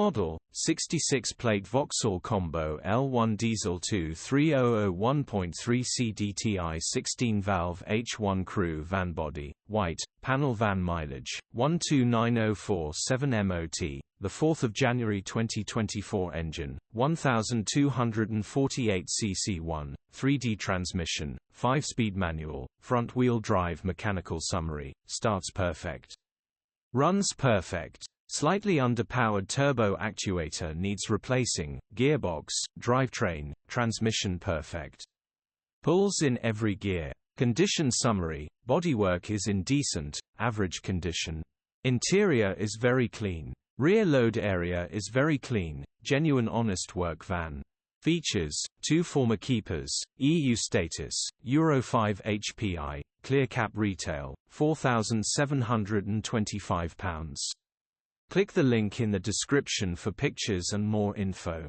model, 66-plate Vauxhall Combo L1 Diesel 2300 1.3 CDTI 16-valve H1 crew van body, white, panel van mileage, 129047 MOT, 4 January 2024 engine, 1248 cc 3D transmission, 5-speed manual, front-wheel drive mechanical summary, starts perfect. Runs perfect. Slightly underpowered turbo actuator needs replacing, gearbox, drivetrain, transmission perfect. Pulls in every gear. Condition summary, bodywork is in decent, average condition. Interior is very clean. Rear load area is very clean, genuine honest work van. Features, 2 former keepers, EU status, Euro 5 HPI, clear cap retail, £4,725. Click the link in the description for pictures and more info.